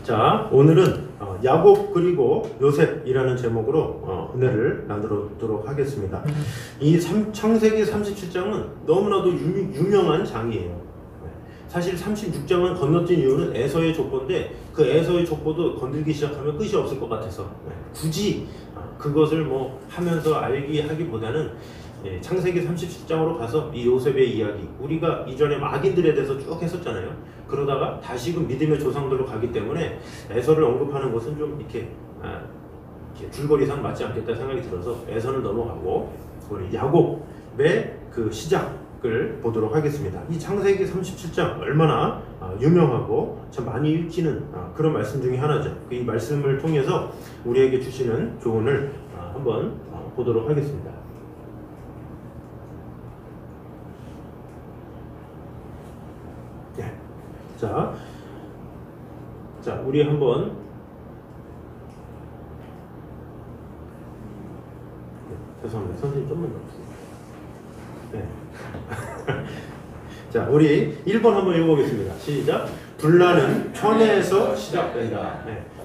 자, 오늘은 야곱 그리고 요셉이라는 제목으로 은혜를 나누도록 하겠습니다. 이 창세기 37장은 너무나도 유명한 장이에요. 사실 36장은 건너뛴 이유는 에서의 족보인데 그 에서의 족보도 건들기 시작하면 끝이 없을 것 같아서 굳이 그것을 뭐 하면서 하기보다는 창세기 37장으로 가서 이 요셉의 이야기, 우리가 이전에 악인들에 대해서 쭉 했었잖아요. 그러다가 다시금 믿음의 조상들로 가기 때문에 에서를 언급하는 것은 좀 이렇게 줄거리상 맞지 않겠다 생각이 들어서 에서를 넘어가고 우리 야곱의 그 시작을 보도록 하겠습니다. 이 창세기 37장 얼마나 유명하고 참 많이 읽히는 그런 말씀 중에 하나죠. 이 말씀을 통해서 우리에게 주시는 조언을 한번 보도록 하겠습니다. 자, 우리 한번 죄송합니다. 선생님 좀만 더 주세요. 자, 우리 1번 한번 읽어보겠습니다. 시작. 분란은 편애에서 시작된다.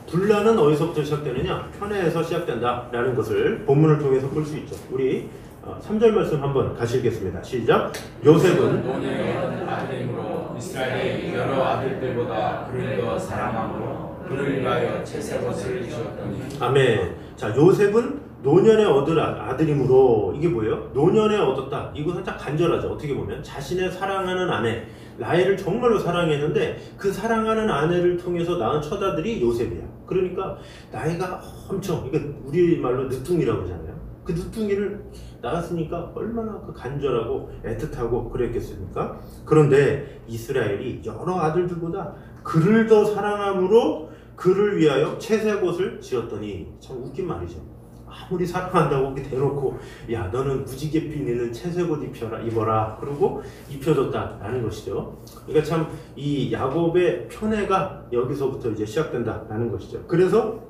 분란은 어디서부터 시작되느냐? 편애에서 시작된다 라는 것을 본문을 통해서 볼 수 있죠. 우리 3절 말씀 한번 같이 읽겠습니다. 시작. 요셉은 노년의 아들이므로 이스라엘의 여러 아들들보다 그를 더 사랑함으로 그를 위하여 채색옷을 입었더니. 아멘. 자, 요셉은 노년에 얻을 아들이므로, 이게 뭐예요? 노년에 얻었다. 이거 살짝 간절하죠. 어떻게 보면 자신의 사랑하는 아내 라헬을 정말로 사랑했는데 그 사랑하는 아내를 통해서 낳은 첫 아들이 요셉이야. 그러니까 나이가 엄청, 이게 우리말로 늦둥이라고 하잖아요. 그 늦둥이를 낳았으니까 얼마나 그 간절하고 애틋하고 그랬겠습니까? 그런데 이스라엘이 여러 아들들보다 그를 더 사랑함으로 그를 위하여 채색옷을 지었더니, 참 웃긴 말이죠. 아무리 사랑한다고 이렇게 대놓고 야, 너는 무지개 피는 채색옷 입어라 그러고 입혀줬다라는 것이죠. 그러니까 참 이 야곱의 편애가 여기서부터 이제 시작된다라는 것이죠. 그래서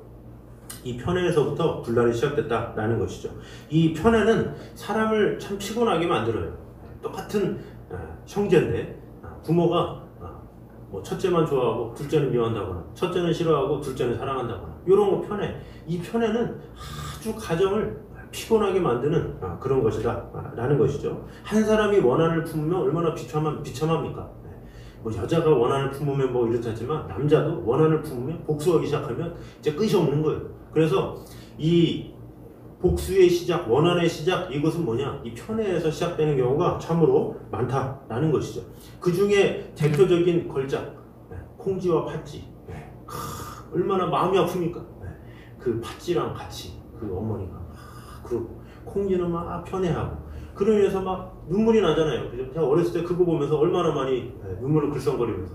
이 편애에서부터 분란이 시작됐다라는 것이죠. 이 편애는 사람을 참 피곤하게 만들어요. 똑같은 형제인데 부모가 뭐 첫째만 좋아하고 둘째는 미워한다거나 첫째는 싫어하고 둘째는 사랑한다거나 이런 거 편애. 이 편애는 아주 가정을 피곤하게 만드는 그런 것이다 라는 것이죠. 한 사람이 원한을 품으면 얼마나 비참합니까? 뭐 여자가 원한을 품으면 뭐 이렇다지만 남자도 원한을 품으면 복수하기 시작하면 이제 끝이 없는 거예요. 그래서 이 복수의 시작, 원한의 시작, 이것은 뭐냐? 이 편애에서 시작되는 경우가 참으로 많다라는 것이죠. 그 중에 대표적인 걸작, 콩쥐와 팥쥐. 얼마나 마음이 아픕니까? 그 팥쥐랑 같이 그 어머니가 그러고 콩쥐는 막 편애하고 그로 인해서 막 눈물이 나잖아요. 그죠? 제가 어렸을 때 그거 보면서 얼마나 많이 눈물을 글썽거리면서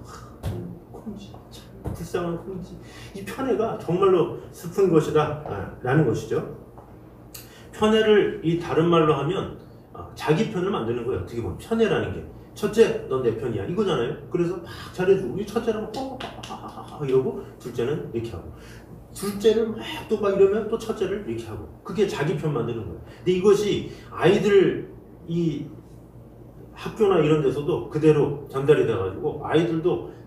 콩쥐, 참 불쌍한 콩쥐. 이 편애가 정말로 슬픈 것이다 라는 것이죠. 편애를 이 다른 말로 하면 자기 편을 만드는 거예요. 어떻게 보면 편애라는 게 첫째 넌 내 편이야 이거잖아요. 그래서 막 잘해주고 우리 첫째는 막 이러고 둘째는 이렇게 하고 둘째를 막 또 막 이러면 또 첫째를 이렇게 하고 그게 자기 편 만드는 거예요. 근데 이것이 아이들 이 학교나 이런 데서도 그대로 전달이 돼가지고 아이들도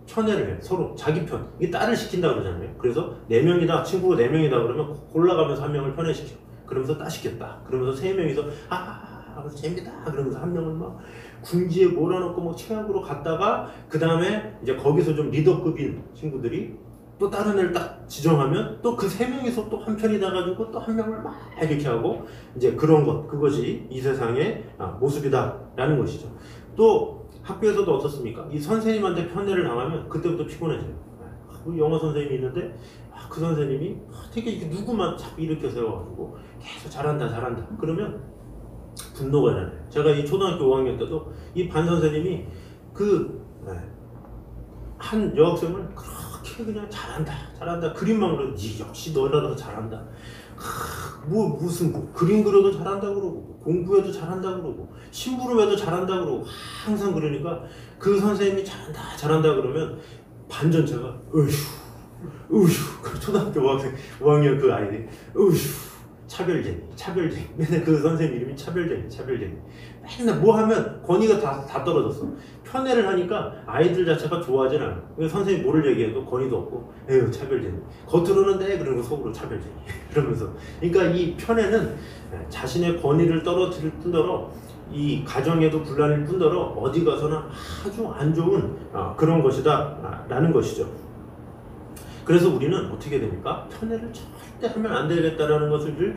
편애를 해. 서로 자기 편. 이게 딸을 시킨다 그러잖아요. 그래서 4명이다 친구가 4명이다 그러면 골라가면서 한 명을 편애시켜. 그러면서 따시켰다. 그러면서 3명이서 재밌다. 그러면서 한 명을 막 궁지에 몰아넣고 막 최악으로 갔다가 그 다음에 이제 거기서 좀 리더급인 친구들이 또 다른 애를 딱 지정하면 또 그 3명이서 또 한 편이 나가지고 또 한 명을 막 이렇게 하고 이제 그런 것, 그것이 이 세상의 모습이다라는 것이죠. 또 학교에서도 어떻습니까? 이 선생님한테 편애를 당하면 그때부터 피곤해져요. 우리 영어 선생님이 있는데 그 선생님이 되게 누구만 자꾸 이렇게 세워가지고 계속 잘한다 그러면 분노가 나요. 제가 이 초등학교 5학년 때도 이 반 선생님이 그 한 여학생을 그렇게 그냥 잘한다 그림만 그려도 역시 너라도 잘한다. 무슨 그림 그려도 잘한다 그러고 공부해도 잘한다 그러고 심부름해도 잘한다 그러고 항상 그러니까 그 선생님이 잘한다 그러면 반 전체가 으휴 초등학교 5학년 그 아이들이 으휴 차별쟁이. 맨날 그 선생님 이름이 차별쟁이. 맨날 뭐 하면 권위가 다 떨어졌어. 편애를 하니까 아이들 자체가 좋아하진 않아. 선생님이 뭐를 얘기해도 권위도 없고, 에휴, 차별쟁이. 겉으로는 네, 그리고 속으로 차별쟁이. 그러면서. 그러니까 이 편애는 자신의 권위를 떨어뜨릴 뿐더러 이 가정에도 곤란일 뿐더러 어디 가서는 아주 안 좋은 그런 것이다 라는 것이죠. 그래서 우리는 어떻게 됩니까? 편애를 절대 하면 안 되겠다라는 것을 늘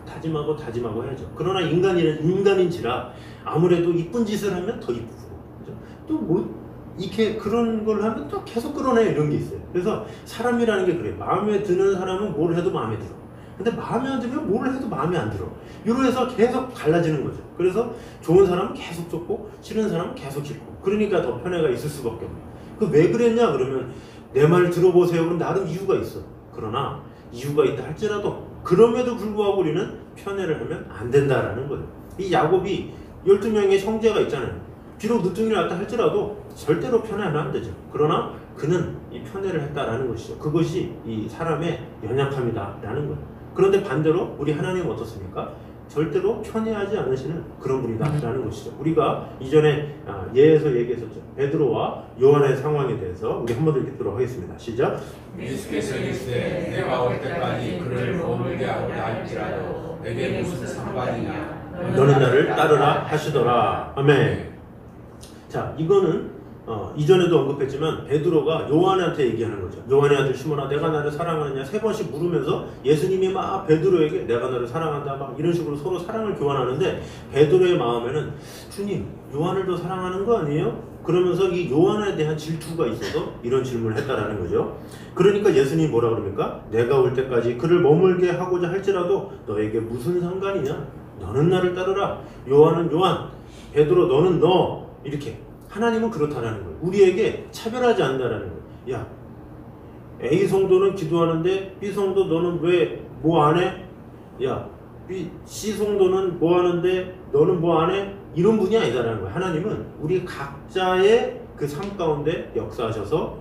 다짐하고 해야죠. 그러나 인간인지라 아무래도 이쁜 짓을 하면 더 이쁘고, 또 뭐 이렇게 그런 걸 하면 또 계속 끌어내 이런 게 있어요. 그래서 사람이라는 게 그래요. 마음에 드는 사람은 뭘 해도 마음에 들어. 근데 마음에 안 들면 뭘 해도 마음에 안 들어. 이러해서 계속 갈라지는 거죠. 그래서 좋은 사람은 계속 쫓고 싫은 사람은 계속 싫고, 그러니까 더 편애가 있을 수밖에 없어요. 그 왜 그랬냐 그러면 내 말 들어보세요. 그럼 나름 이유가 있어. 그러나 이유가 있다 할지라도 그럼에도 불구하고 우리는 편애를 하면 안 된다라는 거예요. 이 야곱이 12명의 형제가 있잖아요. 비록 늦둥이를 낳았다 할지라도 절대로 편애하면 안 되죠. 그러나 그는 이 편애를 했다라는 것이죠. 그것이 이 사람의 연약함이다라는 거예요. 그런데 반대로 우리 하나님은 어떻습니까? 절대로 편애하지 않으시는 그런 분이다라는 것이죠. 우리가 이전에 예에서 얘기했었죠. 베드로와 요한의 상황에 대해서 우리 한번 읽도록 하겠습니다. 시작. 예수께서 이르시되 내가 올 때까지 그를 머물게 하고자 할지라도 내게 무슨 상관이냐. 너는 나를 따르라 하시더라. 아멘. 자, 이거는 이전에도 언급했지만 베드로가 요한한테 얘기하는 거죠. 요한의 아들 시몬아, 내가 나를 사랑하느냐 3번씩 물으면서 예수님이 막 베드로에게 내가 너를 사랑한다 막 이런 식으로 서로 사랑을 교환하는데, 베드로의 마음에는 주님, 요한을 더 사랑하는 거 아니에요? 그러면서 이 요한에 대한 질투가 있어서 이런 질문을 했다라는 거죠. 그러니까 예수님이 뭐라 그럽니까? 내가 올 때까지 그를 머물게 하고자 할지라도 너에게 무슨 상관이냐? 너는 나를 따르라. 요한은 요한, 베드로 너는 너. 이렇게 하나님은 그렇다라는 거예요. 우리에게 차별하지 않는다라는 거예요. 야, A 성도는 기도하는데 B 성도 너는 왜 뭐 안 해? 야, C 성도는 뭐 하는데 너는 뭐 안 해? 이런 분이 아니다라는 거예요. 하나님은 우리 각자의 그 삶 가운데 역사하셔서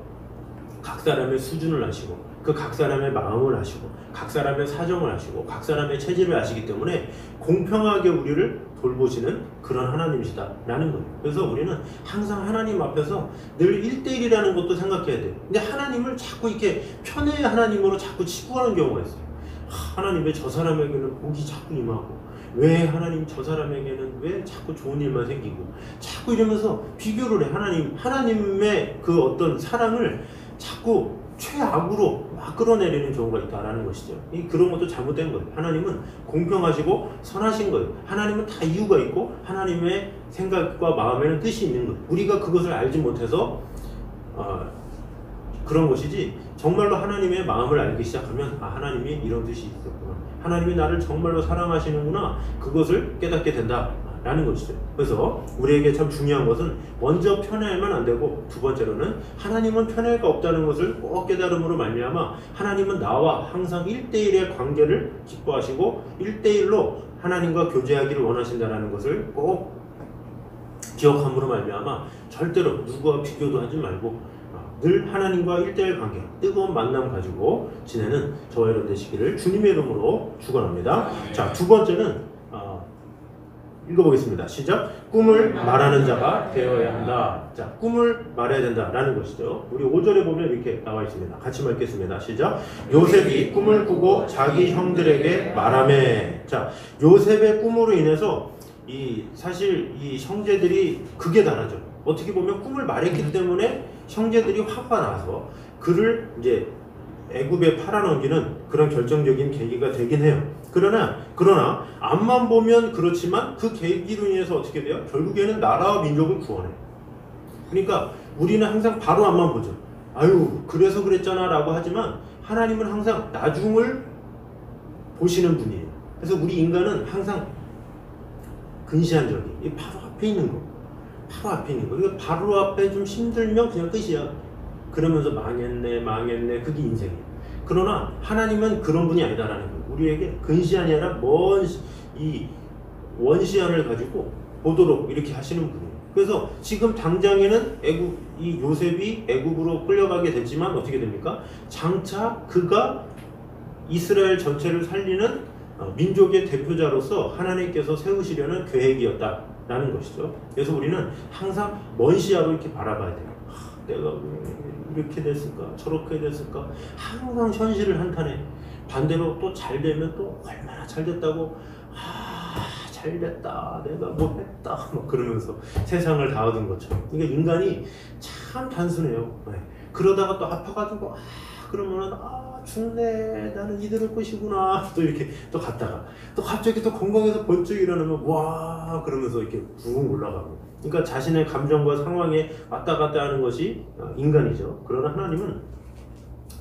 각 사람의 수준을 아시고, 그 각 사람의 마음을 아시고, 각 사람의 사정을 아시고, 각 사람의 체질을 아시기 때문에 공평하게 우리를 돌보시는 그런 하나님이시다라는 거예요. 그래서 우리는 항상 하나님 앞에서 늘 1대1이라는 것도 생각해야 돼요. 근데 하나님을 자꾸 이렇게 편애의 하나님으로 자꾸 치부하는 경우가 있어요. 하나님 왜 저 사람에게는 복이 자꾸 임하고, 왜 하나님 저 사람에게는 왜 자꾸 좋은 일만 생기고, 자꾸 이러면서 비교를 해. 하나님의 그 어떤 사랑을 자꾸 최악으로 막 끌어내리는 경우가 있다라는 것이죠. 그런 것도 잘못된 거예요. 하나님은 공평하시고 선하신 거예요. 하나님은 다 이유가 있고 하나님의 생각과 마음에는 뜻이 있는 거예요. 우리가 그것을 알지 못해서 그런 것이지, 정말로 하나님의 마음을 알기 시작하면 하나님이 이런 뜻이 있었구나, 하나님이 나를 정말로 사랑하시는구나, 그것을 깨닫게 된다 라는 것이죠. 그래서 우리에게 참 중요한 것은 먼저 편애하면 안 되고, 두 번째로는 하나님은 편애가 없다는 것을 꼭 깨달음으로 말미암아 하나님은 나와 항상 1대1의 관계를 기뻐하시고 1대1로 하나님과 교제하기를 원하신다는 것을 꼭 기억함으로 말미암아 절대로 누구와 비교도 하지 말고 늘 하나님과 1대1 관계, 뜨거운 만남 가지고 지내는 저와 여러분 되시기를 주님의 이름으로 축원합니다. 자, 두 번째는 읽어보겠습니다. 시작. 꿈을 말하는 자가 되어야 한다. 자, 꿈을 말해야 된다라는 것이죠. 우리 5절에 보면 이렇게 나와 있습니다. 같이 읽겠습니다. 시작. 요셉이 꿈을 꾸고 자기 형들에게 말하매. 자, 요셉의 꿈으로 인해서 사실 이 형제들이 극에 달하죠. 어떻게 보면 꿈을 말했기 때문에 형제들이 화가 나서 그를 이제 애굽에 팔아넘기는 그런 결정적인 계기가 되긴 해요. 그러나 앞만 보면 그렇지만 그 계기로 인해서 어떻게 돼요? 결국에는 나라와 민족을 구원해요. 그러니까 우리는 항상 바로 앞만 보죠. 아유, 그래서 그랬잖아 라고 하지만 하나님은 항상 나중을 보시는 분이에요. 그래서 우리 인간은 항상 근시안적이 바로 앞에 있는 거, 바로 앞에 있는 거. 그러니까 바로 앞에 좀 힘들면 그냥 끝이야. 그러면서 망했네 그게 인생이에요. 그러나 하나님은 그런 분이 아니다라는 거예요. 우리에게 근시안이 아니라 먼 이 원시안을 가지고 보도록 이렇게 하시는 분이에요. 그래서 지금 당장에는 이 요셉이 애굽으로 끌려가게 됐지만 어떻게 됩니까? 장차 그가 이스라엘 전체를 살리는 민족의 대표자로서 하나님께서 세우시려는 계획이었다라는 것이죠. 그래서 우리는 항상 먼 시야로 이렇게 바라봐야 돼요. 내가 왜 이렇게 됐을까? 저렇게 됐을까? 항상 현실을 한탄해. 반대로 또 잘 되면 또 얼마나 잘 됐다고 잘 됐다, 내가 뭐 했다 막 그러면서 세상을 다 얻은 것처럼. 그러니까 인간이 참 단순해요. 네. 그러다가 또 아파가지고 그러면은 죽네, 나는 이대로 끝이구나, 또 이렇게 또 갔다가 또 갑자기 또 건강해서 번쩍 일어나면 와 그러면서 이렇게 붕 올라가고. 그러니까 자신의 감정과 상황에 왔다 갔다 하는 것이 인간이죠. 그러나 하나님은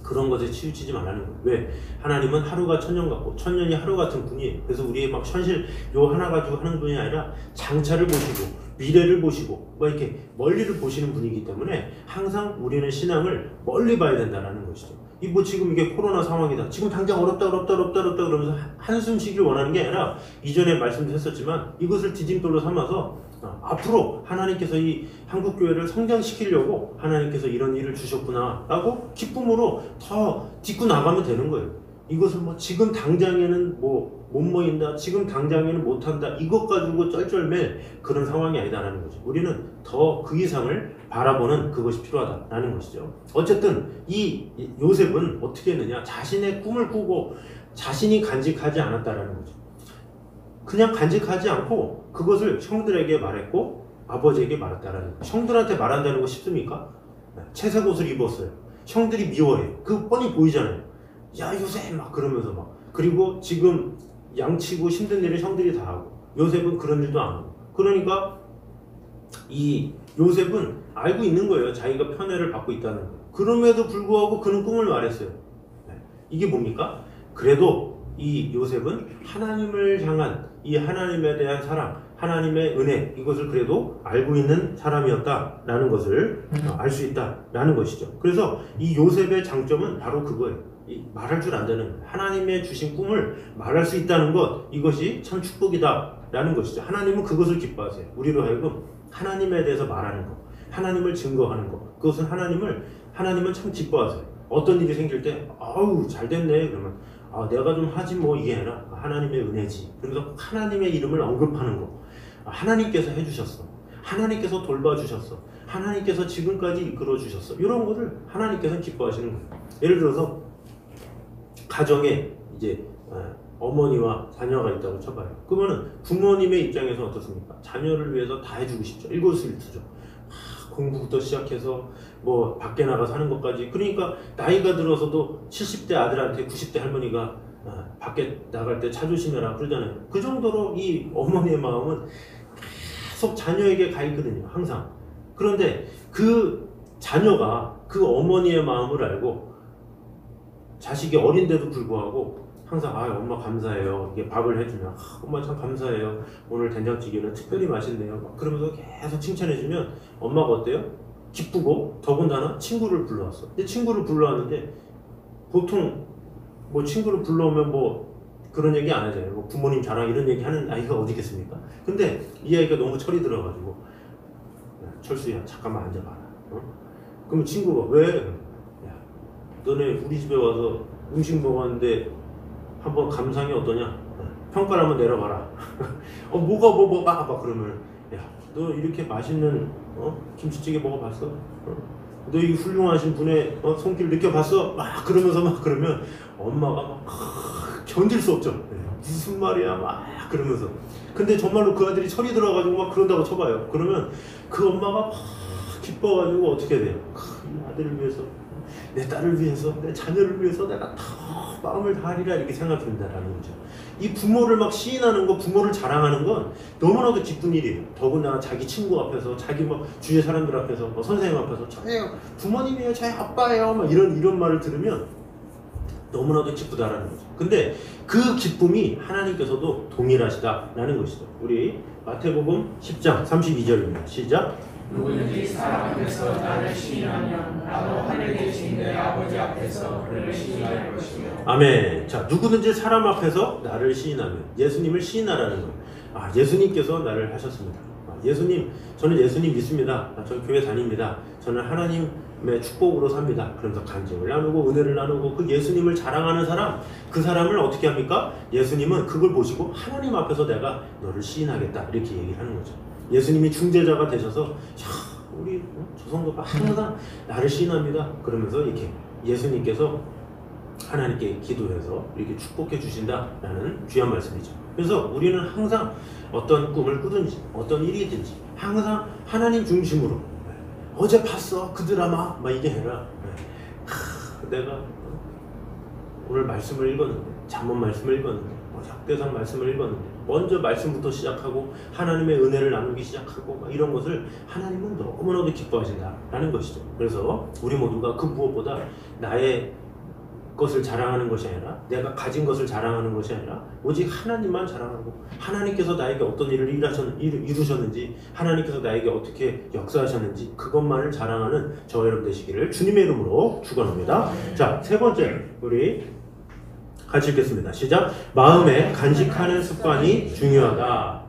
그런 것에 치우치지 말라는 거예요. 왜? 하나님은 하루가 천년 같고 천년이 하루 같은 분이에요. 그래서 우리의 막 현실 요 하나 가지고 하는 분이 아니라 장차를 보시고 미래를 보시고 뭐 이렇게 멀리를 보시는 분이기 때문에 항상 우리는 신앙을 멀리 봐야 된다는 것이죠. 이 뭐 지금 이게 코로나 상황이다, 지금 당장 어렵다 그러면서 한숨 쉬길 원하는 게 아니라, 이전에 말씀도 했었지만 이것을 디딤돌로 삼아서 앞으로 하나님께서 이 한국교회를 성장시키려고 하나님께서 이런 일을 주셨구나 라고 기쁨으로 더 딛고 나가면 되는 거예요. 이것을 뭐 지금 당장에는 뭐 못 모인다, 지금 당장에는 못한다, 이것 가지고 쩔쩔맬 그런 상황이 아니다라는 거죠. 우리는 더 그 이상을 바라보는 그것이 필요하다라는 것이죠. 어쨌든 이 요셉은 어떻게 했느냐, 자신의 꿈을 꾸고 자신이 간직하지 않았다라는 거죠. 그냥 간직하지 않고 그것을 형들에게 말했고 아버지에게 말했다라는 거예요. 형들한테 말한다는 거 쉽습니까? 채색 옷을 입었어요. 형들이 미워해. 그 뻔히 보이잖아요. 야 요셉 막 그러면서 막. 그리고 지금 양치고 힘든 일을 형들이 다 하고, 요셉은 그런 일도 안 하고. 그러니까 이 요셉은 알고 있는 거예요. 자기가 편애를 받고 있다는 거예요. 그럼에도 불구하고 그는 꿈을 말했어요. 이게 뭡니까? 그래도 이 요셉은 하나님을 향한 이 하나님에 대한 사랑, 하나님의 은혜, 이것을 그래도 알고 있는 사람이었다라는 것을 알 수 있다라는 것이죠. 그래서 이 요셉의 장점은 바로 그거예요. 말할 줄 안다는 거예요. 하나님의 주신 꿈을 말할 수 있다는 것, 이것이 참 축복이다라는 것이죠. 하나님은 그것을 기뻐하세요. 우리로 하여금 하나님에 대해서 말하는 것, 하나님을 증거하는 것, 그것은 하나님은 참 기뻐하세요. 어떤 일이 생길 때 아우 잘 됐네 그러면 내가 좀 하지 뭐, 이게 아니라 하나님의 은혜지. 그러면서 하나님의 이름을 언급하는 거. 하나님께서 해주셨어, 하나님께서 돌봐주셨어, 하나님께서 지금까지 이끌어주셨어, 이런 것을 하나님께서는 기뻐하시는 거예요. 예를 들어서 가정에 이제 어머니와 자녀가 있다고 쳐봐요. 그러면은 부모님의 입장에서 어떻습니까? 자녀를 위해서 다 해주고 싶죠. 일거수일투죠. 공부부터 시작해서 뭐 밖에 나가 사는 것까지. 그러니까 나이가 들어서도 70대 아들한테 90대 할머니가 밖에 나갈 때 차 조심해라 그러잖아요. 그 정도로 이 어머니의 마음은 계속 자녀에게 가 있거든요, 항상. 그런데 그 자녀가 그 어머니의 마음을 알고 자식이 어린데도 불구하고 항상 엄마 감사해요, 이게 밥을 해주면 엄마 참 감사해요, 오늘 된장찌개는 특별히 맛있네요, 막 그러면서 계속 칭찬해주면 엄마가 어때요? 기쁘고, 더군다나 친구를 불러왔어. 근데 친구를 불러왔는데 보통 뭐 친구를 불러오면 뭐 그런 얘기 안 하잖아요. 뭐 부모님 자랑 이런 얘기 하는 아이가 어디 있겠습니까? 근데 이 아이가 너무 철이 들어가지고, 철수야 잠깐만 앉아봐라. 그러면 친구가 왜? 야, 너네 우리 집에 와서 음식 먹었는데 한번 감상이 어떠냐? 평가를 한번 내려봐라. 뭐가 막 그러면, 야, 너 이렇게 맛있는 김치찌개 먹어봤어? 너 이 훌륭하신 분의 손길 느껴봤어? 막 그러면서 막 그러면 엄마가 막 견딜 수 없죠. 무슨 말이야 막 그러면서. 근데 정말로 그 아들이 철이 들어가지고 막 그런다고 쳐봐요. 그러면 그 엄마가 막 기뻐가지고 어떻게 돼요? 이 아들을 위해서, 내 딸을 위해서, 내 자녀를 위해서 내가 다 마음을 다하리라, 이렇게 생각된다라는 거죠. 이 부모를 막 시인하는 거, 부모를 자랑하는 건 너무나도 기쁜 일이에요. 더군다나 자기 친구 앞에서, 자기 뭐 주위의 사람들 앞에서, 뭐 선생님 앞에서 저희 부모님이에요, 저희 아빠예요, 막 이런 말을 들으면 너무나도 기쁘다라는 거죠. 근데 그 기쁨이 하나님께서도 동일하시다라는 것이죠. 우리 마태복음 10장 32절입니다. 시작. 누구든지 사람 앞에서 나를 시인하면 나도 하늘에 계신 내 아버지 앞에서 그를 시인할 것이요. 아멘. 자, 누구든지 사람 앞에서 나를 시인하면, 예수님을 시인하라는 거예요. 예수님께서 나를 하셨습니다. 예수님, 저는 예수님 믿습니다. 저는 교회 다닙니다. 저는 하나님 축복으로 삽니다. 그러면서 간증을 나누고 은혜를 나누고 그 예수님을 자랑하는 사람, 그 사람을 어떻게 합니까? 예수님은 그걸 보시고 하나님 앞에서 내가 너를 시인하겠다 이렇게 얘기를 하는 거죠. 예수님이 중재자가 되셔서 야, 우리 저 성도가 항상 나를 시인합니다. 그러면서 이렇게 예수님께서 하나님께 기도해서 이렇게 축복해 주신다라는 귀한 말씀이죠. 그래서 우리는 항상 어떤 꿈을 꾸든지 어떤 일이든지 항상 하나님 중심으로 어제 봤어 그 드라마 막 이게 아니라 내가 오늘 말씀을 읽었는데 잠언 말씀을 읽었는데 역대상 말씀을 읽었는데 먼저 말씀부터 시작하고 하나님의 은혜를 나누기 시작하고 막 이런 것을 하나님은 너무나도 기뻐하신다라는 것이죠. 그래서 우리 모두가 그 무엇보다 나의 것을 자랑하는 것이 아니라 내가 가진 것을 자랑하는 것이 아니라 오직 하나님만 자랑하고 하나님께서 나에게 어떤 일을 이루셨는지 하나님께서 나에게 어떻게 역사하셨는지 그것만을 자랑하는 저와 여러분 되시기를 주님의 이름으로 축원합니다. 자, 세 번째 우리 같이 읽겠습니다. 시작. 마음에 간직하는 습관이 중요하다.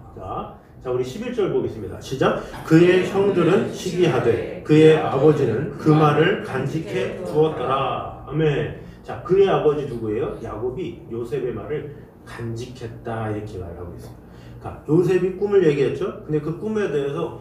자, 우리 11절 보겠습니다. 시작. 그의 형들은 시기하되 그의 아버지는 그 말을 간직해 두었더라. 아멘. 자, 그의 아버지 누구예요? 야곱이 요셉의 말을 간직했다 이렇게 말하고 있어요. 그러니까 요셉이 꿈을 얘기했죠. 근데 그 꿈에 대해서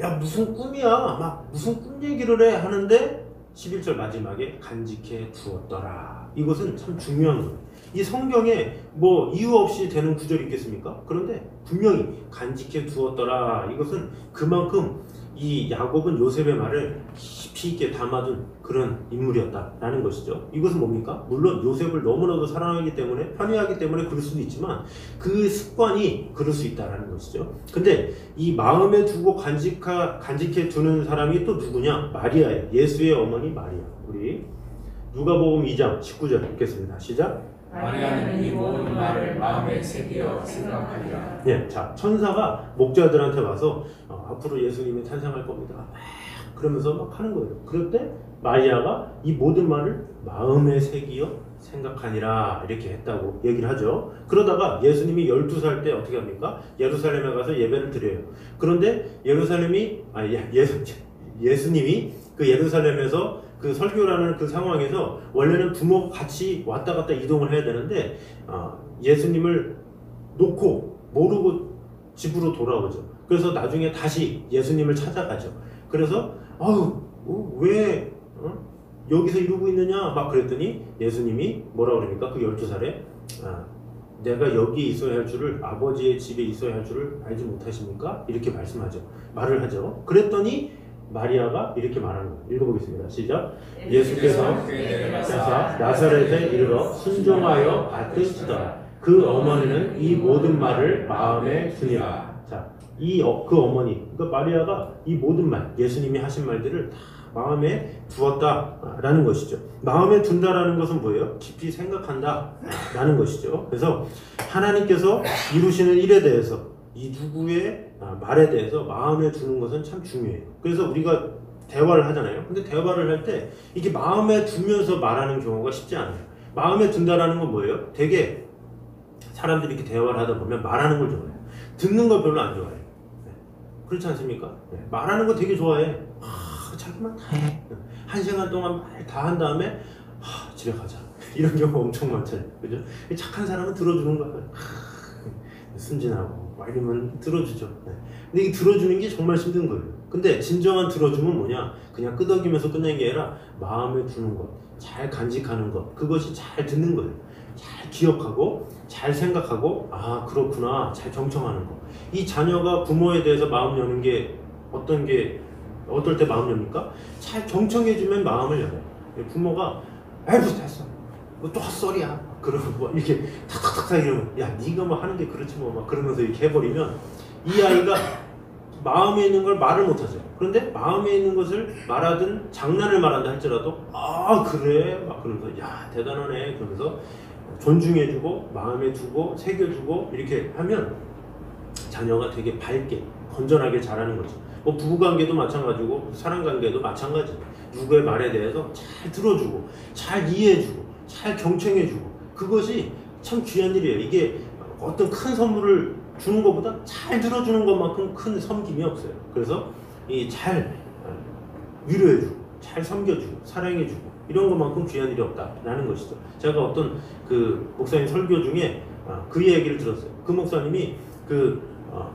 야 무슨 꿈이야 막 무슨 꿈 얘기를 해 하는데 11절 마지막에 간직해 두었더라. 이것은 참 중요한 거예요. 이 성경에 뭐 이유 없이 되는 구절이 있겠습니까? 그런데 분명히 간직해 두었더라. 이것은 그만큼 이 야곱은 요셉의 말을 깊이 있게 담아둔 그런 인물이었다라는 것이죠. 이것은 뭡니까? 물론 요셉을 너무나도 사랑하기 때문에 편애하기 때문에 그럴 수도 있지만 그 습관이 그럴 수 있다라는 것이죠. 근데 이 마음에 두고 간직해 두는 사람이 또 누구냐? 마리아예요. 예수의 어머니 마리아. 우리 누가복음 2장 19절 읽겠습니다. 시작. 마리아는 이 모든 말을 마음에 새기어 생각하리라. 네, 자 천사가 목자들한테 와서 앞으로 예수님이 탄생할 겁니다. 막 그러면서 막 하는 거예요. 그럴 때 마리아가 이 모든 말을 마음에 새기어 생각하니라 이렇게 했다고 얘기를 하죠. 그러다가 예수님이 12살 때 어떻게 합니까? 예루살렘에 가서 예배를 드려요. 그런데 예수님이 그 예루살렘에서 그 설교라는 그 상황에서 원래는 부모가 같이 왔다 갔다 이동을 해야 되는데 예수님을 놓고 모르고 집으로 돌아오죠. 그래서 나중에 다시 예수님을 찾아가죠. 그래서 왜 여기서 이러고 있느냐 막 그랬더니 예수님이 뭐라 그럽니까? 그 12살에 내가 여기 있어야 할 줄을 아버지의 집에 있어야 할 줄을 알지 못하십니까? 이렇게 말을 하죠. 그랬더니 마리아가 이렇게 말하는 거예요. 읽어보겠습니다. 시작. 예수께서 나사렛에 이르러 순종하여 받으시더라. 그 어머니는 이 모든 말을 마음에 두니라. 자, 그 어머니, 그러니까 마리아가 이 모든 말, 예수님이 하신 말들을 다 마음에 두었다라는 것이죠. 마음에 둔다라는 것은 뭐예요? 깊이 생각한다라는 것이죠. 그래서 하나님께서 이루시는 일에 대해서 이 누구의 말에 대해서 마음에 두는 것은 참 중요해요. 그래서 우리가 대화를 하잖아요. 근데 대화를 할 때 이게 마음에 두면서 말하는 경우가 쉽지 않아요. 마음에 둔다라는 건 뭐예요? 되게 사람들이 이렇게 대화를 하다 보면 말하는 걸 좋아해요. 듣는 걸 별로 안 좋아해요. 그렇지 않습니까? 말하는 거 되게 좋아해. 자기만 다 해. 1시간 동안 말 다 한 다음에 집에 가자. 이런 경우가 엄청 많잖아요. 그죠? 착한 사람은 들어주는 거야. 순진하고 말리면 들어주죠. 근데 이 들어주는 게 정말 힘든 거예요. 근데 진정한 들어줌은 뭐냐? 그냥 끄덕이면서 끝내는 게 아니라 마음에 두는 것, 잘 간직하는 것, 그것이 잘 듣는 거예요. 잘 기억하고 잘 생각하고 그렇구나 잘 경청하는 것. 이 자녀가 부모에 대해서 마음 여는 게 어떨 때 마음 엽니까? 잘 경청해주면 마음을 열어요. 부모가 됐어 또 헛소리야 그러고 뭐 이렇게 탁탁탁탁 이러면 야 네가 뭐 하는 게 그렇지 뭐 막 그러면서 이렇게 해버리면 이 아이가 마음에 있는 걸 말을 못하죠. 그런데 마음에 있는 것을 말하든 장난을 말한다 할지라도 그래 막 그러면서 야 대단하네 그러면서 존중해주고 마음에 두고 새겨주고 이렇게 하면 자녀가 되게 밝게 건전하게 자라는 거죠. 뭐 부부관계도 마찬가지고 사랑관계도 마찬가지. 누구의 말에 대해서 잘 들어주고 잘 이해해주고 잘 경청해주고 그것이 참 귀한 일이에요. 이게 어떤 큰 선물을 주는 것보다 잘 들어주는 것만큼 큰 섬김이 없어요. 그래서 잘 위로해주고 잘 섬겨주고 사랑해주고 이런 것만큼 귀한 일이 없다라는 것이죠. 제가 어떤 그 목사님 설교 중에 그 얘기를 들었어요. 그 목사님이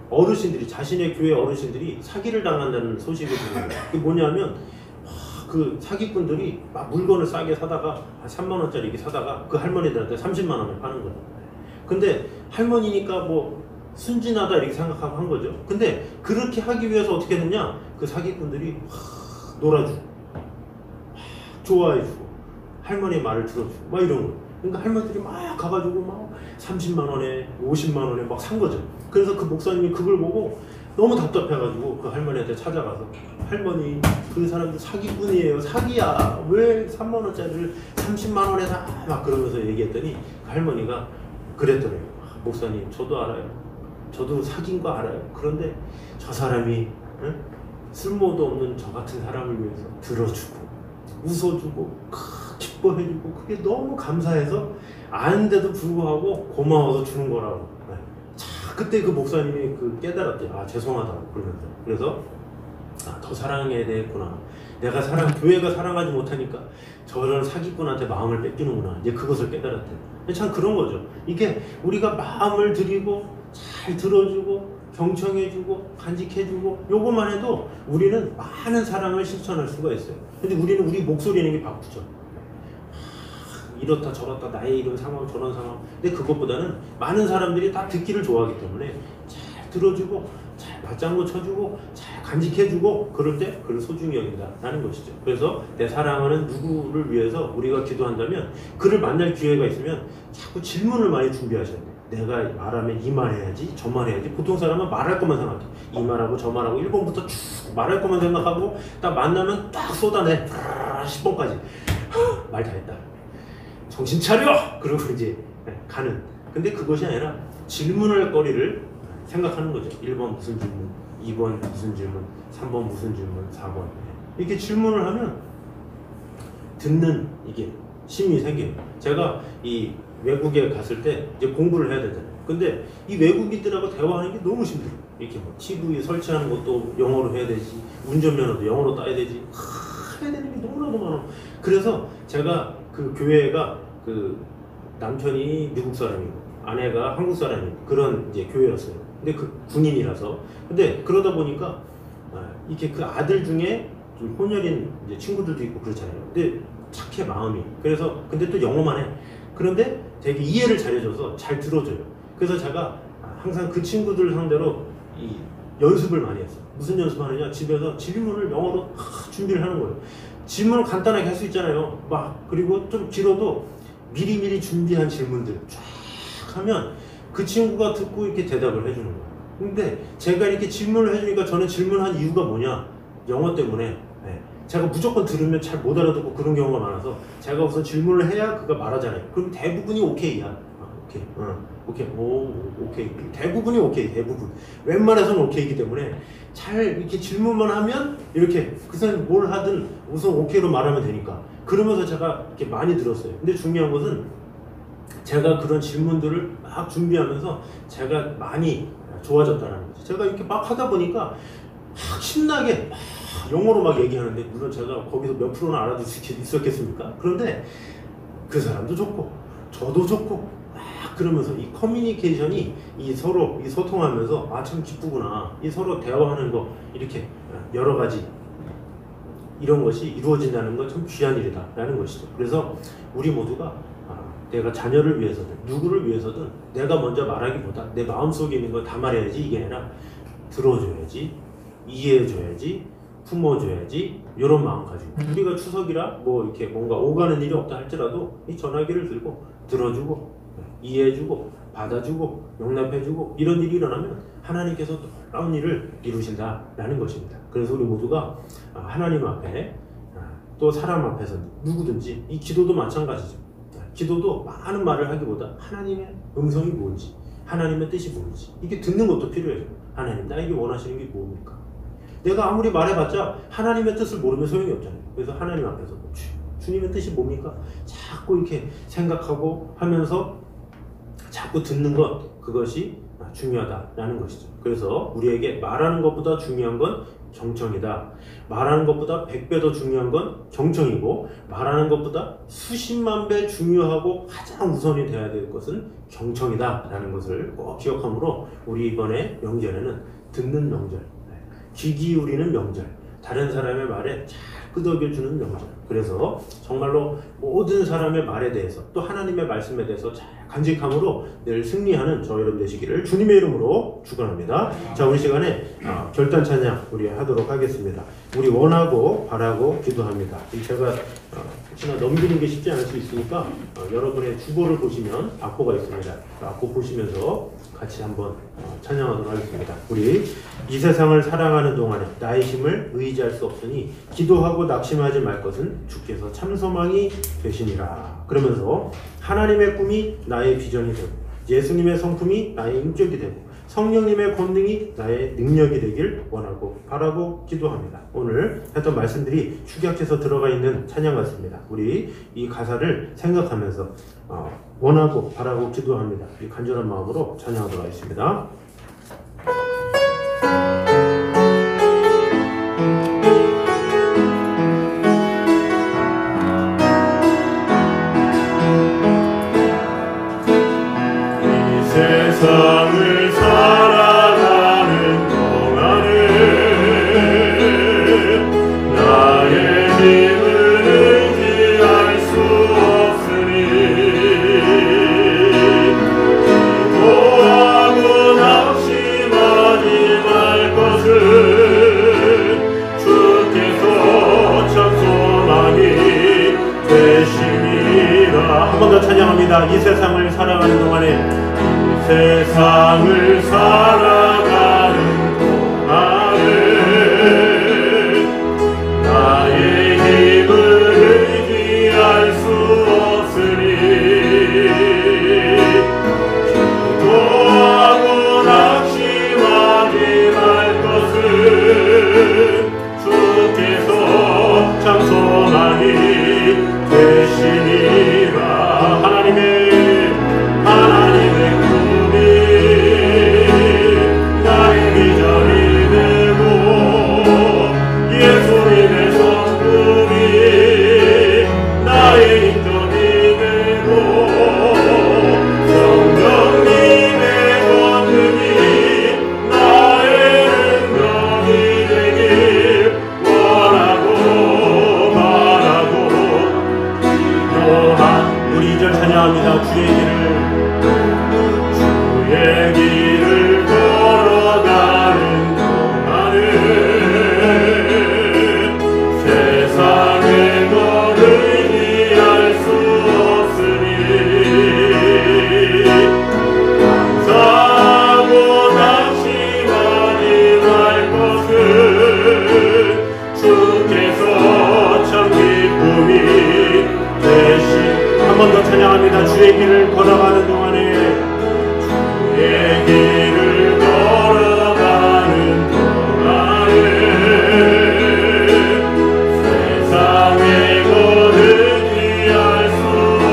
어르신들이 자신의 교회 어르신들이 사기를 당한다는 소식을 듣는 거예요. 그게 뭐냐면 그 사기꾼들이 막 물건을 싸게 사다가 한 3만 원짜리 이렇게 사다가 그 할머니들한테 30만 원에 파는 거예요. 근데 할머니니까 뭐 순진하다 이렇게 생각하고 한 거죠. 근데 그렇게 하기 위해서 어떻게 했느냐, 그 사기꾼들이 놀아주고 좋아해주고 할머니의 말을 들어주고 막 이런 거예요. 그러니까 할머니들이 막 가가지고 막 30만 원에 50만 원에 막 산 거죠. 그래서 그 목사님이 그걸 보고 너무 답답해가지고 그 할머니한테 찾아가서, 할머니 그 사람들 사기꾼이에요, 사기야, 왜 3만 원짜리를 30만 원에 사? 막 그러면서 얘기했더니 그 할머니가 그랬더래요. 목사님 저도 알아요, 저도 사기인 거 알아요. 그런데 저 사람이 쓸모도 없는 저 같은 사람을 위해서 들어주고 웃어주고 기뻐해주고 그게 너무 감사해서 아는데도 불구하고 고마워서 주는 거라고. 자, 그때 그 목사님이 깨달았대요. 아, 죄송하다고 그러면서. 그래서 더 사랑해야 되겠구나. 내가 교회가 사랑하지 못하니까 저런 사기꾼한테 마음을 뺏기는구나. 이제 그것을 깨달았대요. 참 그런 거죠. 이게 우리가 마음을 들이고 잘 들어주고 경청해주고 간직해주고 요것만 해도 우리는 많은 사랑을 실천할 수가 있어요. 근데 우리는 우리 목소리는 게 바쁘죠. 이렇다 저렇다 나의 이런 상황 저런 상황. 근데 그것보다는 많은 사람들이 다 듣기를 좋아하기 때문에 잘 들어주고 잘 맞장구 쳐주고 잘 간직해주고 그럴 때 그를 소중히 여긴다라는 것이죠. 그래서 내 사랑하는 누구를 위해서 우리가 기도한다면 그를 만날 기회가 있으면 자꾸 질문을 많이 준비하셔야 돼요. 내가 말하면 이 말 해야지 저 말 해야지. 보통 사람은 말할 것만 생각해. 이 말하고 저 말하고 1번부터 쭉 말할 것만 생각하고 딱 만나면 딱 쏟아내 10번까지 말 다 했다, 정신 차려! 그러고 이제 가는. 근데 그것이 아니라 질문할 거리를 생각하는 거죠. 1번 무슨 질문, 2번 무슨 질문, 3번 무슨 질문, 4번. 이렇게 질문을 하면 듣는 이게 힘이 생겨요. 제가 이 외국에 갔을 때 이제 공부를 해야 되잖아요. 근데 이 외국인들하고 대화하는 게 너무 힘들어요. 이렇게 뭐 TV 설치하는 것도 영어로 해야 되지, 운전면허도 영어로 따야 되지, 해야 되는 게 너무나도 많아. 그래서 제가 그 교회가 그 남편이 미국 사람이고 아내가 한국 사람이고 그런 이제 교회였어요. 근데 그 군인이라서. 근데 그러다 보니까 이렇게 그 아들 중에 좀 혼혈인 이제 친구들도 있고 그렇잖아요. 근데 착해 마음이. 그래서 근데 또 영어만 해. 그런데 되게 이해를 잘해줘서 잘 들어줘요. 그래서 제가 항상 그 친구들 상대로 이 연습을 많이 했어요. 무슨 연습하느냐, 집에서 질문을 영어로 준비를 하는 거예요. 질문을 간단하게 할 수 있잖아요. 막 그리고 좀 길어도 미리미리 준비한 질문들 쫙 하면 그 친구가 듣고 이렇게 대답을 해주는 거예요. 근데 제가 이렇게 질문을 해주니까 저는 질문한 이유가 뭐냐, 영어 때문에. 제가 무조건 들으면 잘 못 알아듣고 그런 경우가 많아서 제가 우선 질문을 해야 그가 말하잖아요. 그럼 대부분이 오케이야. 오케이, 오케이, 오케이. 대부분이 오케이, 대부분. 웬만해서는 오케이이기 때문에 잘 이렇게 질문만 하면 이렇게 그 사람이 뭘 하든 우선 오케이로 말하면 되니까. 그러면서 제가 이렇게 많이 들었어요. 근데 중요한 것은 제가 그런 질문들을 막 준비하면서 제가 많이 좋아졌다는 거죠. 제가 이렇게 막 하다 보니까 막 신나게 영어로 막 얘기하는데, 물론 제가 거기서 몇 프로나 알아들 수 있었겠습니까? 그런데 그 사람도 좋고 저도 좋고 막 그러면서 이 커뮤니케이션이 이 서로 이 소통하면서 아, 참 기쁘구나. 이 서로 대화하는 거 이렇게 여러 가지 이런 것이 이루어진다는 건 참 귀한 일이다 라는 것이죠. 그래서 우리 모두가 내가 자녀를 위해서든 누구를 위해서든 내가 먼저 말하기보다 내 마음속에 있는 거 다 말해야지, 이게 아니라 들어줘야지, 이해해줘야지, 품어줘야지, 이런 마음 가지고 우리가 추석이라 뭐 이렇게 뭔가 오가는 일이 없다 할지라도 이 전화기를 들고 들어주고 이해해주고 받아주고 용납해주고 이런 일이 일어나면 하나님께서 놀라운 일을 이루신다라는 것입니다. 그래서 우리 모두가 하나님 앞에 또 사람 앞에서 누구든지, 이 기도도 마찬가지죠. 기도도 많은 말을 하기보다 하나님의 음성이 뭔지, 하나님의 뜻이 뭔지 이게 듣는 것도 필요해요. 하나님 나에게 원하시는 게 뭡니까? 내가 아무리 말해봤자 하나님의 뜻을 모르면 소용이 없잖아요. 그래서 하나님 앞에서 주님의 뜻이 뭡니까? 자꾸 이렇게 생각하고 하면서 자꾸 듣는 것, 그것이 중요하다라는 것이죠. 그래서 우리에게 말하는 것보다 중요한 건 경청이다. 말하는 것보다 100배 더 중요한 건 경청이고, 말하는 것보다 수십만 배 중요하고 가장 우선이 돼야 될 것은 경청이다 라는 것을 꼭 기억하므로, 우리 이번에 명절에는 듣는 명절, 귀 기울이는 명절, 다른 사람의 말에 잘 끄덕여주는 명절. 그래서 정말로 모든 사람의 말에 대해서, 또 하나님의 말씀에 대해서 잘 간직함으로 늘 승리하는 저 여러분 되시기를 주님의 이름으로 축원합니다. 자, 우리 시간에 결단 찬양 우리 하도록 하겠습니다. 우리 원하고 바라고 기도합니다. 제가 혹시나 넘기는 게 쉽지 않을 수 있으니까 여러분의 주보를 보시면 악보가 있습니다. 악보 보시면서 같이 한번 찬양하도록 하겠습니다. 우리 이 세상을 살아가는 동안에 나의 힘을 의지할 수 없으니 기도하고 낙심하지 말 것은 주께서 참 소망이 되시니라. 그러면서 하나님의 꿈이 나의 비전이 되고, 예수님의 성품이 나의 인격이 되고, 성령님의 권능이 나의 능력이 되길 원하고 바라고 기도합니다. 오늘 했던 말씀들이 축약해서 들어가 있는 찬양 같습니다. 우리 이 가사를 생각하면서 원하고 바라고 기도합니다. 이 간절한 마음으로 찬양하도록 하겠습니다. 세상을 살아가는 동안에 나의 힘을 의지할 수 없으니 기도하고 낙심하지 말 것은 주께서 참 소망이 되시니라. 한 번 더 찬양합니다. 이 세상을 살아가는 동안에, 세상을 살아가는 동안에 나의 힘을 의지할 수 없으니 기도하고 낙심하지 말 것은 주께서 참 소망이 되시니라. 하나님의 꿈이 나의 비전이 되고, 예수님의 성품이 나의 인격이 되고, 성령님의 권능이 나의 능력이 되길 원하고 바라고 기도한. 우리 2절 찬양합니다. 주의 길을 걸어가는 동안에 세상의 것 의지할 수 없으니 감사하고 낙심하지 말 것은 주께서 참 기쁨이 되시. 한 번 더 찬양합니다. 주의 길을 걸어가는 동안에, 주의 길을 걸어가는 동안에 세상의 것 의지할 수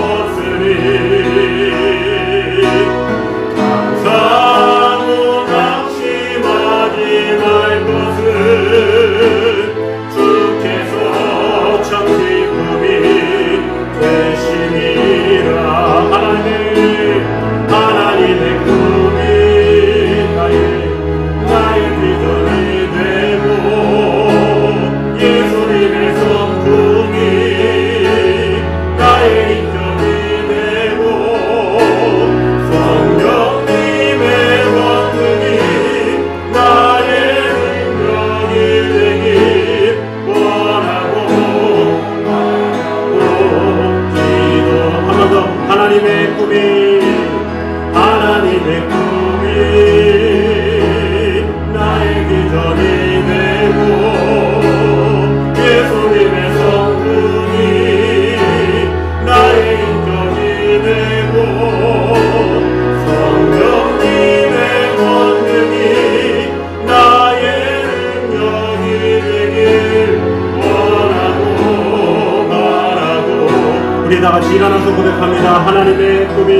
없으니 감사하고 낙심하지 말 것은 주께서 참 기쁨이 되시니라. 하나님의 꿈이 나의 비전이 되고, 예수님의 성품이 나의 인격이 되고, 성령님의 권능이 나의 능력이 되길 원하고 기도. 한 번 더. 하나님의 꿈이 나의 비전이 되고, 예수님의 성품이 나의 인격이 되고, 성령님의 권능이 나의 능력이 되길 원하고 바라고. 우리 다 같이 일어나서 고백합니다. 하나님의 꿈이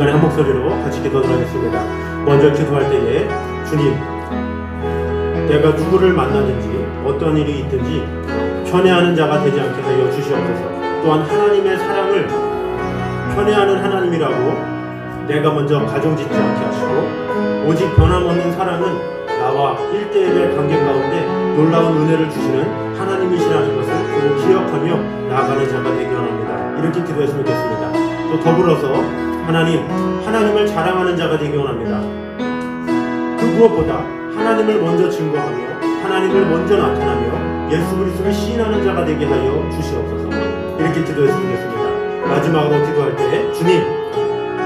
시간에 한 목소리로 같이 기도하겠습니다. 먼저 기도할 때에 주님, 내가 누구를 만나든지 어떤 일이 있든지 편애하는 자가 되지 않게 하여 주시옵소서. 또한 하나님의 사랑을 편애하는 하나님이라고 내가 먼저 가정짓지 않게 하시고, 오직 변함없는 사랑은 나와 1대1의 관계 가운데 놀라운 은혜를 주시는 하나님이시라는 것을 꼭 기억하며 나아가는 자가 되기 원합니다. 이렇게 기도했으면 좋겠습니다. 또 더불어서 하나님을 자랑하는 자가 되기 원합니다. 그 무엇보다 하나님을 먼저 증거하며 하나님을 먼저 나타나며 예수 그리스도를 시인하는 자가 되게 하여 주시옵소서. 이렇게 기도했으면 좋겠습니다. 마지막으로 기도할 때 주님,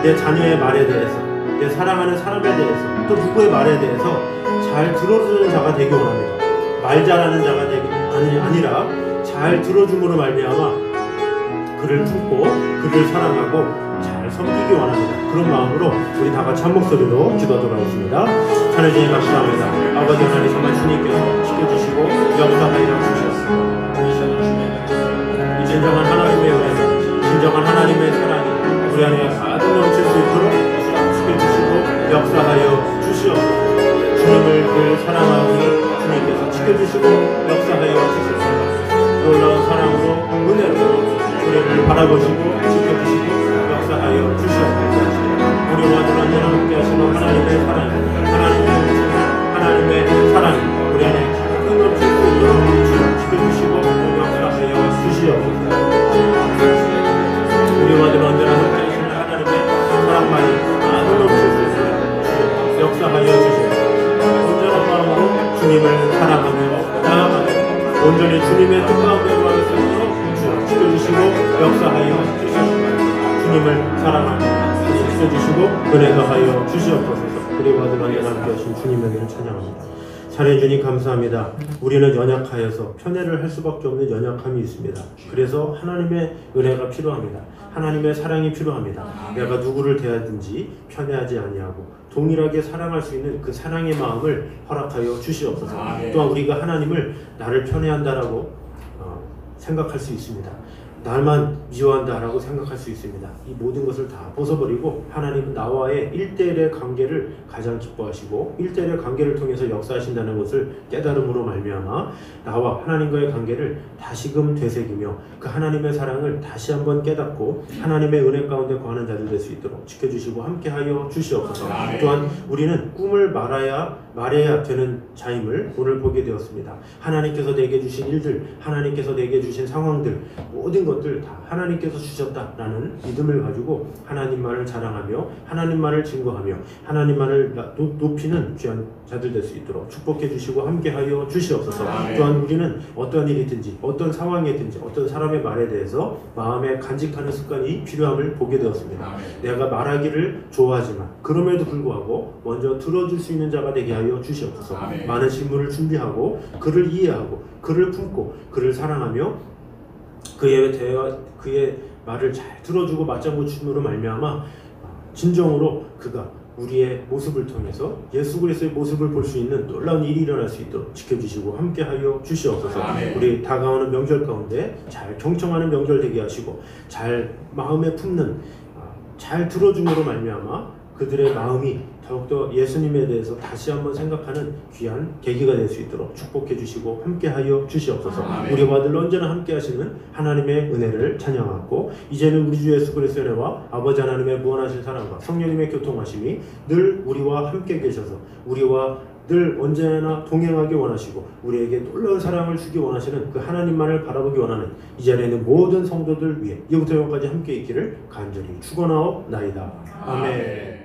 내 자녀의 말에 대해서, 내 사랑하는 사람에 대해서, 또 누구의 말에 대해서 잘 들어주는 자가 되기 원합니다. 말 잘하는 자가 아니라 잘 들어줌으로 말미암아 그를 품고 그를 사랑하고 잘 섬기기 원합니다. 그런 마음으로 우리 다 같이 한 목소리로 기도하도록 하겠습니다. 하늘 주님 감사합니다. 아버지 하나님, 정말 주님께서 지켜주시고 역사하여 주셨습니다. 진정한 하나님의 은혜, 진정한 하나님의 사랑이 우리 안에 가득 넘칠 수 있도록 지켜주시고 역사하여 주시옵소서. 주님을 늘 사랑하오니 주님께서 지켜주시고 역사하여 주시옵소서. 놀라운 사랑으로 은혜로 우리를 바라보시고 지켜주시고 역사하여 주시옵소서. 우리와 늘 언제나 함께하시는 하나님의 사랑, 하나님의 사랑이 우리 안에 가득 넘칠 수 있도록 지켜주시고 역사하여 주시옵소서. 우리와 늘 언제나 함께하시는 하나님의 사랑만이 가득 넘칠 수 있도록 역사하여 주시옵소서. 온전한 마음으로 주님을 사랑하며 나아가며 온전히 주님의 뜻 가운데 거할 수 있도록 지켜주시고 역사하여 주시옵소서. 주님을 사랑하며 지켜주시고 은혜 더하여 주시옵소서. 그리고 아들 언제나 함께하신 주님의 은혜를 찬양합니다. 사랑해 주님 감사합니다. 우리는 연약하여서 편애를 할 수밖에 없는 연약함이 있습니다. 그래서 하나님의 은혜가 필요합니다. 하나님의 사랑이 필요합니다. 내가 누구를 대하든지 편애하지 아니하고 동일하게 사랑할 수 있는 그 사랑의 마음을 허락하여 주시옵소서. 또한 우리가 하나님을 나를 편애한다라고 생각할 수 있습니다. 나만 미워한다라고 생각할 수 있습니다. 이 모든 것을 다 벗어버리고 하나님은 나와의 1대1의 관계를 가장 기뻐하시고 1대1의 관계를 통해서 역사하신다는 것을 깨달음으로 말미암아 나와 하나님과의 관계를 다시금 되새기며 그 하나님의 사랑을 다시 한번 깨닫고 하나님의 은혜 가운데 거하는 자들 될 수 있도록 지켜주시고 함께하여 주시옵소서. 또한 우리는 꿈을 말해야 되는 자임을 오늘 보게 되었습니다. 하나님께서 내게 주신 일들, 하나님께서 내게 주신 상황들, 모든 것들 다 하나님께서 주셨다라는 믿음을 가지고 하나님만을 자랑하며 하나님만을 증거하며 하나님만을 높이는 귀한 자들 될 수 있도록 축복해 주시고 함께하여 주시옵소서. 또한 우리는 어떤 일이든지 어떤 상황이든지 어떤 사람의 말에 대해서 마음에 간직하는 습관이 필요함을 보게 되었습니다. 내가 말하기를 좋아하지만 그럼에도 불구하고 먼저 들어줄 수 있는 자가 되게 하여 주시옵소서. 많은 질문을 준비하고 그를 이해하고 그를 품고 그를 사랑하며 그의 말을 잘 들어주고 맞장구 춤으로 말미암아 진정으로 그가 우리의 모습을 통해서 예수 그리스도의 모습을 볼 수 있는 놀라운 일이 일어날 수 있도록 지켜주시고 함께하여 주시옵소서. 우리 다가오는 명절 가운데 잘 경청하는 명절 되게 하시고 잘 마음에 품는 잘 들어줌으로 말미암아 그들의 마음이 더욱더 예수님에 대해서 다시 한번 생각하는 귀한 계기가 될 수 있도록 축복해 주시고 함께하여 주시옵소서. 우리와 늘 언제나 함께 하시는 하나님의 은혜를 찬양하고 이제는 우리 주 예수 그리스도의 은혜와 아버지 하나님의 무한하신 사랑과 성령님의 교통하심이 늘 우리와 함께 계셔서 우리와 늘 언제나 동행하기 원하시고 우리에게 놀라운 사랑을 주기 원하시는 그 하나님만을 바라보기 원하는 이 자리에 있는 모든 성도들 위해 이부터 영까지 함께 있기를 간절히 축원하옵나이다. 아멘.